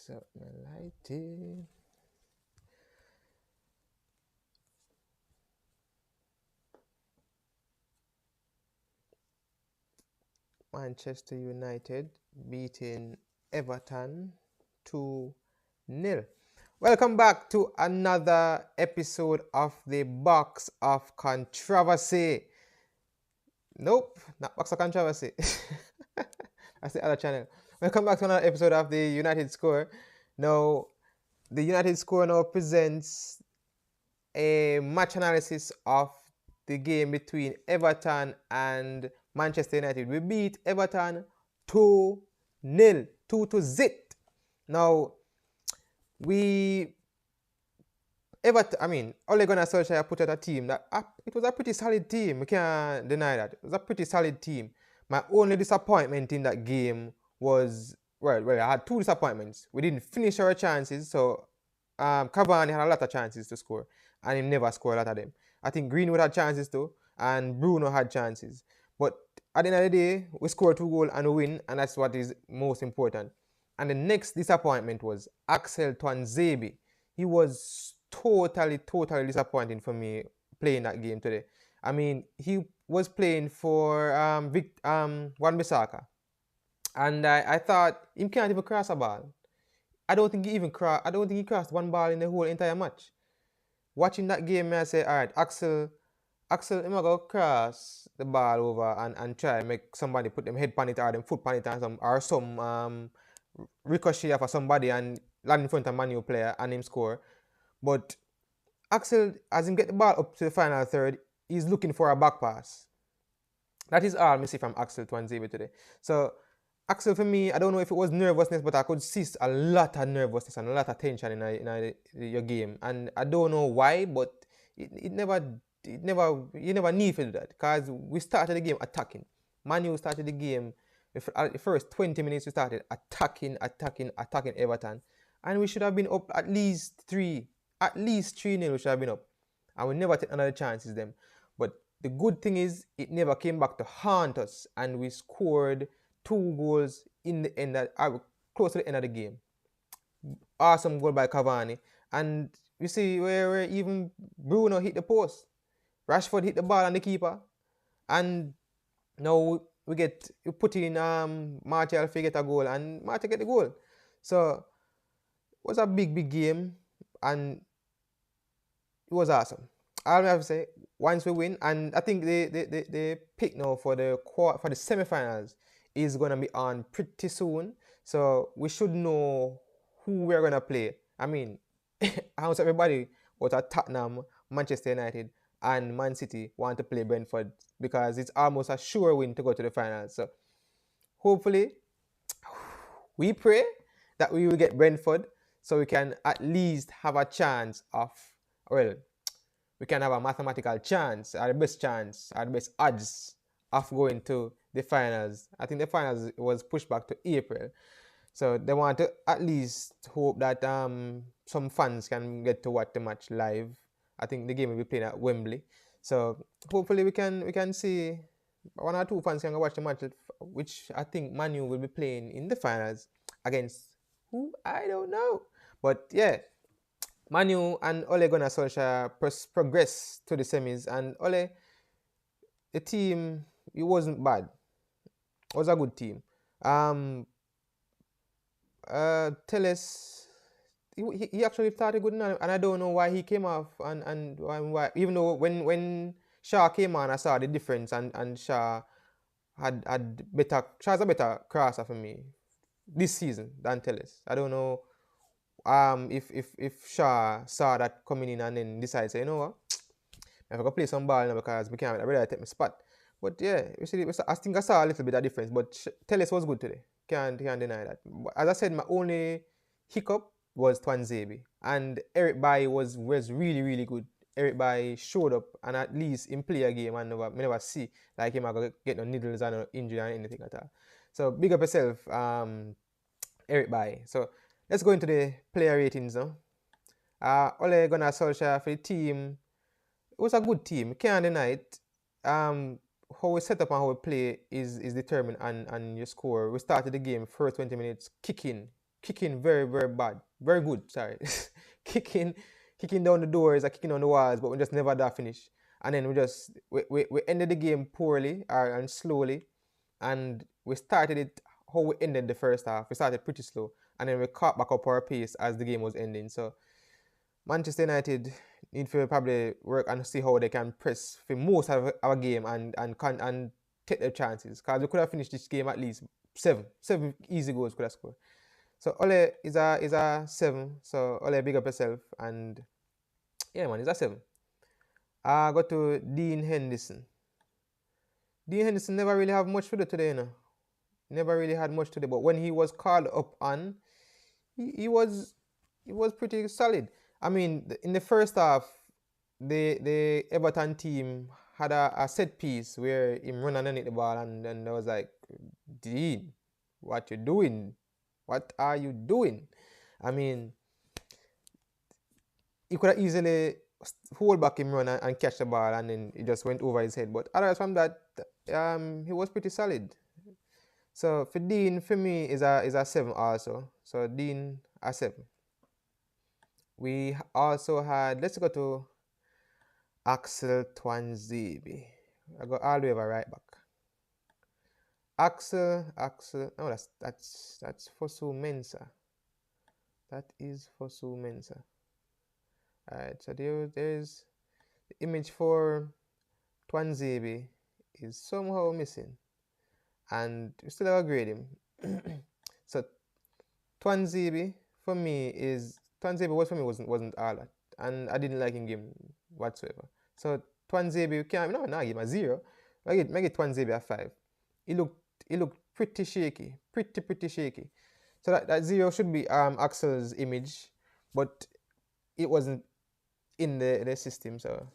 So my lighting. Manchester United beating Everton 2-0. Welcome back to another episode of the Box of Controversy. Nope, not Box of Controversy. That's the other channel. Welcome back to another episode of the United Score. Now, the United Score now presents a match analysis of the game between Everton and Manchester United. We beat Everton 2-0, 2-0. Now, Ole Gunnar Solskjaer put out a team that it was a pretty solid team. We can't deny that. It was a pretty solid team. My only disappointment in that game was, well, I had two disappointments. We didn't finish our chances, so Cavani had a lot of chances to score, and he never scored a lot of them. I think Greenwood had chances too, and Bruno had chances. But at the end of the day, we scored 2 goals and we win, and that's what is most important. And the next disappointment was Axel Tuanzebe. He was totally disappointing for me playing that game today. I mean, he was playing for Wan-Bissaka, and I thought he can't even cross a ball. I don't think he crossed one ball in the whole entire match. Watching that game, I say, all right, Axel, I'm gonna go cross the ball over and try and make somebody put them head on it or them foot on it or some ricochet for somebody and land in front of a Man U player and him score. But Axel, as him get the ball up to the final third, he's looking for a back pass. That is all I see from Axel Tuanzebe today. So Axel, for me, I don't know if it was nervousness, but I could see a lot of nervousness and a lot of tension in your game. And I don't know why, but you never need to do that. Because we started the game attacking. Manu started the game, the first 20 minutes we started attacking Everton. And we should have been up at least 3-0 we should have been up. And we never take another chances them. But the good thing is, it never came back to haunt us. And we scored 2 goals in the end, close to the end of the game. Awesome goal by Cavani. And you see where even Bruno hit the post. Rashford hit the ball on the keeper. And now we put in Martial to get a goal, and Martial get the goal. So it was a big game, and it was awesome. All I have to say, once we win, and I think the pick now for the semi-finals is gonna be on pretty soon. So we should know who we're gonna play. I mean, almost everybody was at Tottenham, Manchester United, and Man City want to play Brentford because it's almost a sure win to go to the finals. So hopefully, we pray that we will get Brentford so we can at least have a chance of, well, we can have a mathematical chance, or the best odds of going to the finals. I think the finals was pushed back to April. So they want to at least hope that some fans can get to watch the match live. I think the game will be played at Wembley. So hopefully we can see one or two fans can watch the match, which I think Man U will be playing in the finals against who? I don't know. But yeah, Man U and Ole Gunnar Solskjaer progress to the semis, and Ole, the team, it wasn't bad. It was a good team. Telles, he actually started good now, and I don't know why he came off and why. Even though when Shaw came on, I saw the difference, and Shaw had better. Shaw's a better crosser for me this season than Telles. I don't know if Shaw saw that coming in and then decided, say, you know what, I have to play some ball now because we can't really take my spot. But yeah, I think I saw a little bit of difference. But Telles was good today. Can't deny that. But as I said, my only hiccup was Tuanzebe. And Eric Bailly was really good. Eric Bailly showed up and at least in play a game and never see like him get no needles and no injury or anything at all. So big up yourself, Eric Bailly. So let's go into the player ratings now. Ole Gunnar Solskjaer for the team. It was a good team. Can't deny it. How we set up and how we play is determined on your score. We started the game first 20 minutes kicking. kicking very, very bad. Very good, sorry. kicking kicking down the doors, kicking on the walls, but we just never that finish. And then we ended the game poorly and slowly, and we started it how we ended the first half. We started pretty slow, and then we caught back up our pace as the game was ending. So Manchester United need to probably work and see how they can press for most of our game and take their chances. Because we could have finished this game at least seven easy goals could have scored. So Ole is a 7. So Ole, big up yourself, and yeah, man, it's a 7. I got to Dean Henderson. Dean Henderson never really have much to do today, you know. Never really had much to do, but when he was called up on, he was pretty solid. I mean, in the first half, the Everton team had a set piece where him run underneath the ball, and I was like, Dean, what you doing? What are you doing? I mean, he could have easily hold back him run and catch the ball, and then it just went over his head. But otherwise from that, he was pretty solid. So for Dean, for me, is a 7 also. So Dean, a 7. We also had, let's go to Axel Twanzebe. I go all the way over right back. Axel, oh, that's Fosu Mensah. That is Fosu Mensah. Alright, so there's the image for Twanzebe is somehow missing, and we still have to grade him. So Twanzebe for me is Twanzebe was for me wasn't all that, and I didn't like him game whatsoever. So Twanzebe, you can't no give him a 0. Make it Twanzebe a 5. He looked pretty shaky, pretty shaky. So that 0 should be Axel's image, but it wasn't in the system. So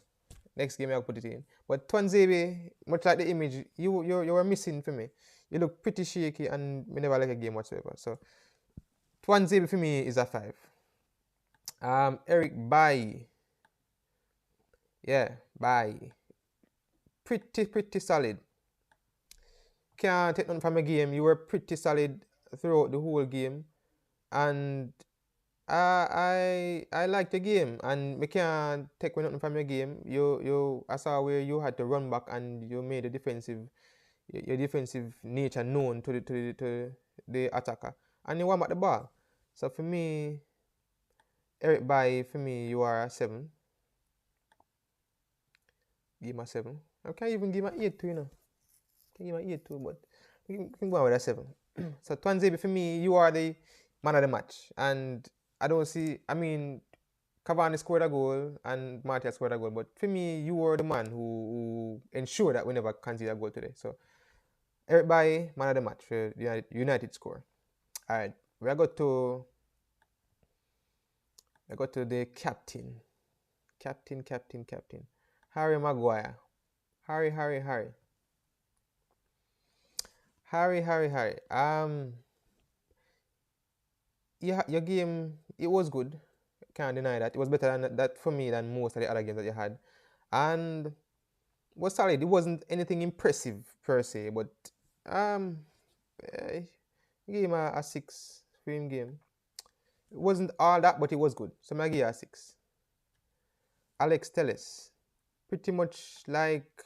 next game I'll put it in. But Twanzebe, much like the image, you were missing for me. You look pretty shaky, and we never like a game whatsoever. So Twanzebe for me is a 5. Eric Bailly. Yeah, Bailly. Pretty solid. Can't take nothing from a game. You were pretty solid throughout the whole game, and I like the game, and we can't take nothing from your game. I saw where you had to run back, and you made your defensive nature known to the attacker, and you won back the ball. So for me, Eric Bailly, for me, you are a 7. Give him a 7. I can't even give him an 8 too, you know. Can give him an 8 too, but we can go on with a 7. So Twanzebe, for me, you are the man of the match, and I don't see. I mean, Cavani scored a goal and Martial scored a goal, but for me, you were the man who ensured that we never conceded a goal today. So Eric Bailly, man of the match for United score. All right, we got to the captain. Harry Maguire. Harry. Yeah, your game, it was good. Can't deny that. It was better than that for me than most of the other games that you had. And was solid. It wasn't anything impressive per se, but give him a 6 for him game. It wasn't all that, but it was good. So I give you a 6. Alex Telles. Pretty much like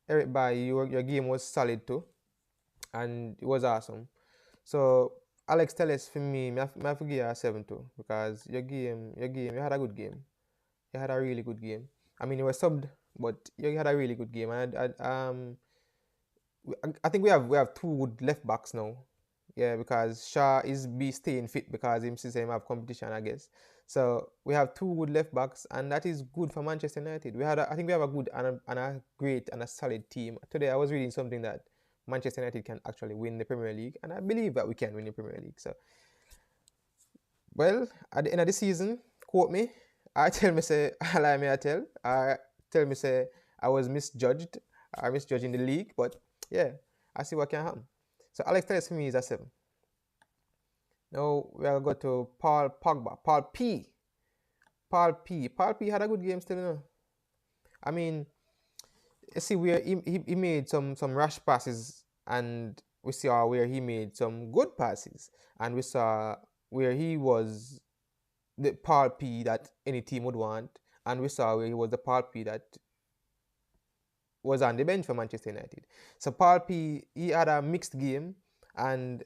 Eric Bailly, your game was solid too, and it was awesome. So Alex Telles for me, I have to give you a 7 too, because your game, you had a good game. You had a really good game. I mean, you were subbed, but you had a really good game. And I think we have 2 good left backs now. Yeah, because Shaw is staying fit because him since him have competition, I guess. So we have 2 good left backs, and that is good for Manchester United. I think we have a good and a great and a solid team. Today I was reading something that Manchester United can actually win the Premier League, and I believe that we can win the Premier League. So, well, at the end of the season, quote me. I tell me say I lie me I tell me say I was misjudged. I misjudged in the league, but yeah, I see what can happen. So Alex Telles for me is a 7. Now we'll go to Paul Pogba. Paul P had a good game still, you know. I mean, you see where he made some rash passes, and we saw where he made some good passes, and we saw where he was the Paul P that any team would want, and we saw where he was the Paul P that was on the bench for Manchester United. So Paul P, he had a mixed game, and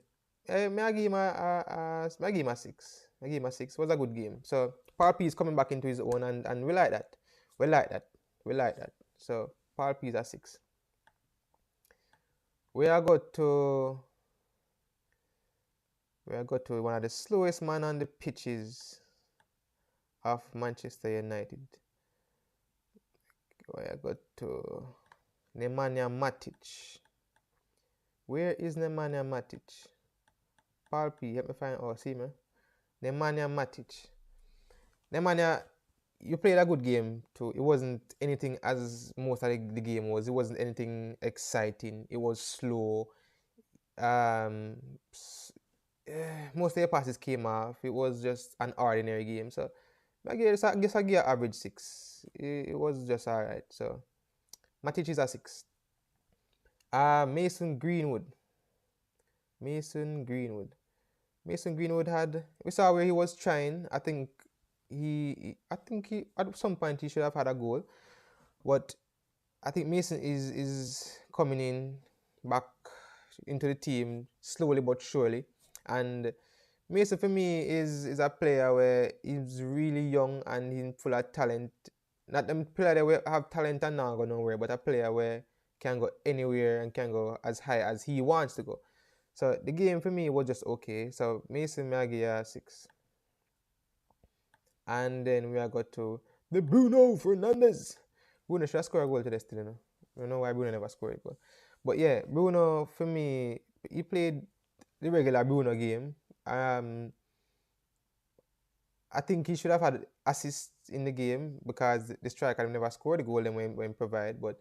may I give him may I give him a six. I give him a six. It was a good game. So Paul P is coming back into his own, and we like that. We like that. We like that. So Paul P is a six. We are got to one of the slowest man on the pitches of Manchester United. We are got to Nemanja Matic. Where is Nemanja Matic? Paul P, help me find. Oh, see me. Nemanja Matic. Nemanja, you played a good game too. It wasn't anything as most of the game was. It wasn't anything exciting. It was slow. Most of your passes came off. It was just an ordinary game. So I guess I give an average six. It was just alright. So Matic is a six. Mason Greenwood. Mason Greenwood. Mason Greenwood had, we saw where he was trying. I think he at some point he should have had a goal, but I think Mason is coming in back into the team slowly but surely. And Mason for me is a player where he's really young and he's full of talent. Not a player that will have talent and not go nowhere, but a player where can go anywhere and can go as high as he wants to go. So the game for me was just okay. So Mason Maggie 6. And then we are got to the Bruno Fernandes. Bruno should have scored a goal today still, you know. I don't know why Bruno never scored a goal. But yeah, Bruno for me, he played the regular Bruno game. I think he should have had assists in the game because the striker never scored the goal when provide. But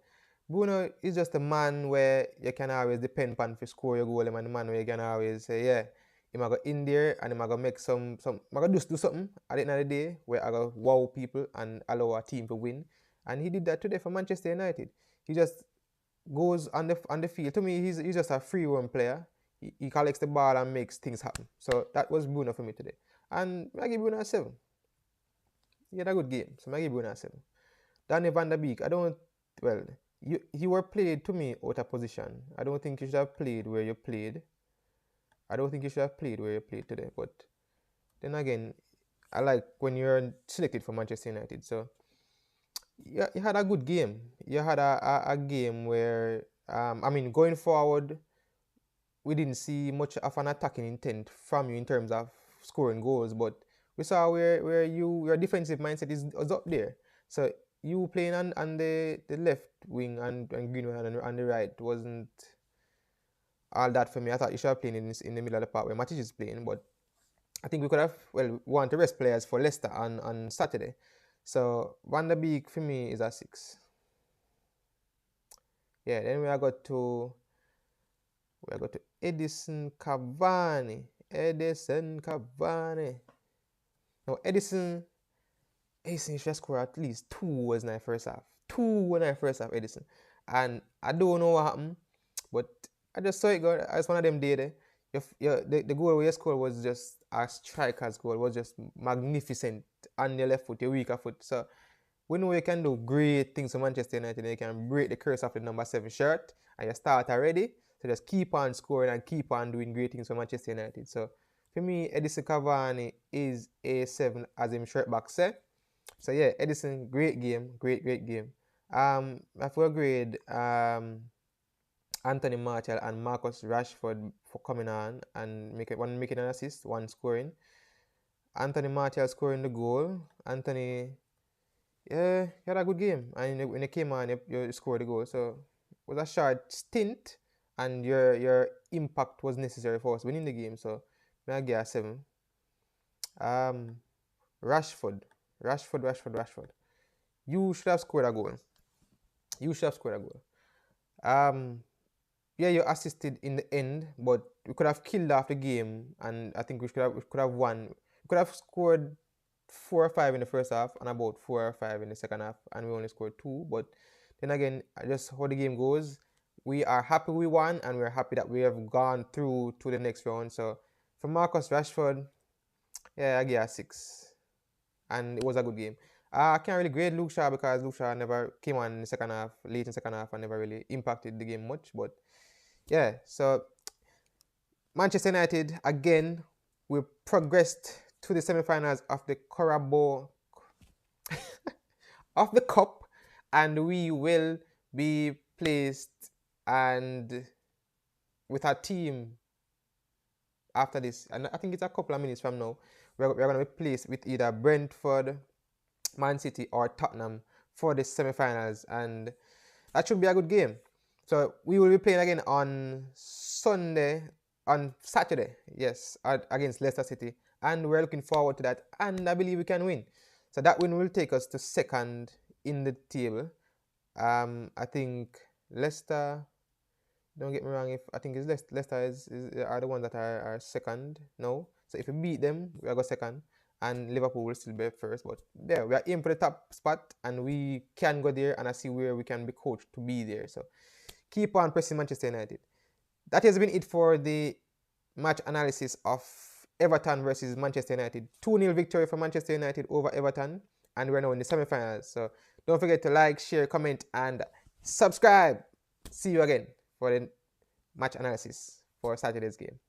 Bruno is just a man where you can always depend on to score your goal, and the man where you can always say, yeah, he might go in there and he might go make some might go just do something at the end of the day where I go wow people and allow a team to win. And he did that today for Manchester United. He just goes on the field. To me, he's just a free roam player. He collects the ball and makes things happen. So that was Bruno for me today. And I give Bruno a 7. He had a good game, so I give Bruno a 7. Danny Van der Beek, he were played to me out of position. I don't think you should have played where you played. I don't think you should have played where you played today. But then again, I like when you're selected for Manchester United. So yeah, you had a good game. You had a game where, going forward, we didn't see much of an attacking intent from you in terms of scoring goals, but we saw where your defensive mindset is up there. So you playing on the left wing and Greenwood on the right wasn't all that for me. I thought you should have played in the middle of the park where Matic is playing, but I think we could have, want to rest players for Leicester on Saturday. So Van der Beek for me is a 6. Yeah, then we are got to Edison Cavani. Now Edison should score at least 2 was in the first half. 2 in the first half, Edison. And I don't know what happened, but I just saw it go. As one of them did. The goal where you scored was just a striker's goal. It was just magnificent on your left foot, your weaker foot. So we know you can do great things for Manchester United. You can break the curse of the number 7 shirt and you start already. So just keep on scoring and keep on doing great things for Manchester United. So for me, Edison Cavani is a 7 as him shirt back say. So yeah, Edison, great game. Great game. I feel grade Anthony Martial and Marcus Rashford for coming on and one making an assist, one scoring. Anthony Martial scoring the goal. Anthony, yeah, he had a good game. And when he came on, you scored the goal. So it was a short stint, and your impact was necessary for us winning the game. So I give a 7. Rashford. You should have scored a goal. Yeah, you assisted in the end, but we could have killed off the game, and I think we could have won. We could have scored 4 or 5 in the first half and about 4 or 5 in the second half, and we only scored 2. But then again, just how the game goes, we are happy we won, and we're happy that we have gone through to the next round. So for Marcus Rashford, Yeah, I give a 6. And it was a good game. I can't really grade Luke Shaw because Luke Shaw never came on in the second half, late in the second half, and never really impacted the game much. But yeah, so Manchester United again, we progressed to the semi-finals of the Carabao of the cup, and we will be placed and with our team after this. And I think it's a couple of minutes from now. We're going to be placed with either Brentford, Man City, or Tottenham for the semi-finals, and that should be a good game. So we will be playing again on Saturday, yes, against Leicester City, and we're looking forward to that. And I believe we can win. So that win will take us to second in the table. I think Leicester. Don't get me wrong. If I think it's Leicester are the ones that are second. No, so if we beat them, we are go second, and Liverpool will still be first. But there, we are aiming for the top spot, and we can go there, and I see where we can be coached to be there. So keep on pressing Manchester United. That has been it for the match analysis of Everton versus Manchester United. 2-0 victory for Manchester United over Everton, and we're now in the semi-finals. So don't forget to like, share, comment, and subscribe. See you again for the match analysis for Saturday's game.